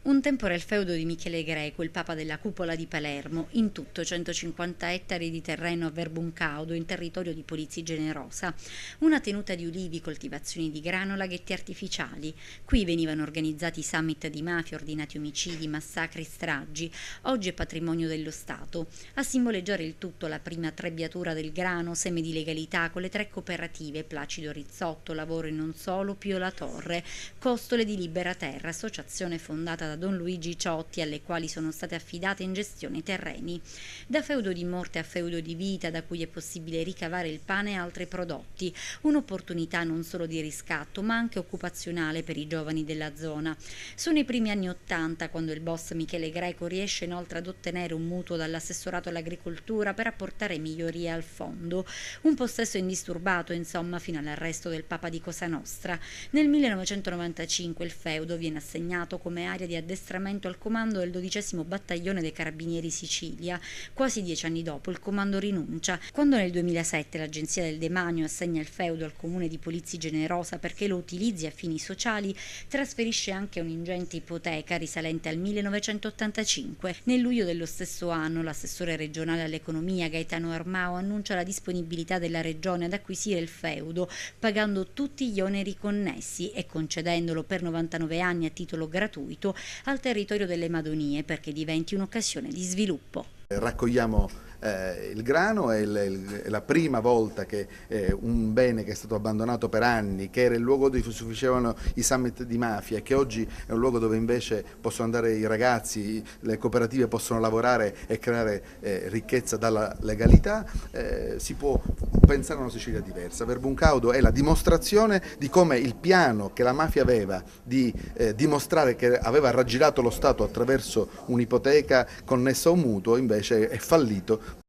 Un tempo era il feudo di Michele Greco, il papa della cupola di Palermo, in tutto 150 ettari di terreno a Verbuncaudo, in territorio di Polizzi Generosa, una tenuta di ulivi, coltivazioni di grano, laghetti artificiali. Qui venivano organizzati summit di mafia, ordinati omicidi, massacri, stragi. Oggi è patrimonio dello Stato. A simboleggiare il tutto la prima trebbiatura del grano, seme di legalità, con le 3 cooperative, Placido Rizzotto, Lavoro e non solo, Pio La Torre, Costole di Libera Terra, associazione fondata da Don Luigi Ciotti, alle quali sono state affidate in gestione i terreni. Da feudo di morte a feudo di vita, da cui è possibile ricavare il pane e altri prodotti, un'opportunità non solo di riscatto ma anche occupazionale per i giovani della zona. Sono i primi anni '80 quando il boss Michele Greco riesce inoltre ad ottenere un mutuo dall'assessorato all'agricoltura per apportare migliorie al fondo, un possesso indisturbato insomma fino all'arresto del Papa di Cosa Nostra. Nel 1995 il feudo viene assegnato come area di addestramento al comando del 12° battaglione dei Carabinieri Sicilia. Quasi 10 anni dopo il comando rinuncia. Quando nel 2007 l'Agenzia del Demanio assegna il feudo al comune di Polizzi Generosa perché lo utilizzi a fini sociali, trasferisce anche un'ingente ipoteca risalente al 1985. Nel luglio dello stesso anno l'assessore regionale all'economia Gaetano Armao annuncia la disponibilità della regione ad acquisire il feudo, pagando tutti gli oneri connessi e concedendolo per 99 anni a titolo gratuito al territorio delle Madonie perché diventi un'occasione di sviluppo. Raccogliamo il grano, è la prima volta che un bene che è stato abbandonato per anni, che era il luogo dove si facevano i summit di mafia e che oggi è un luogo dove invece possono andare i ragazzi, le cooperative possono lavorare e creare ricchezza dalla legalità, si può pensare a una Sicilia diversa. Verbuncaudo è la dimostrazione di come il piano che la mafia aveva di dimostrare che aveva raggirato lo Stato attraverso un'ipoteca connessa a un mutuo invece è fallito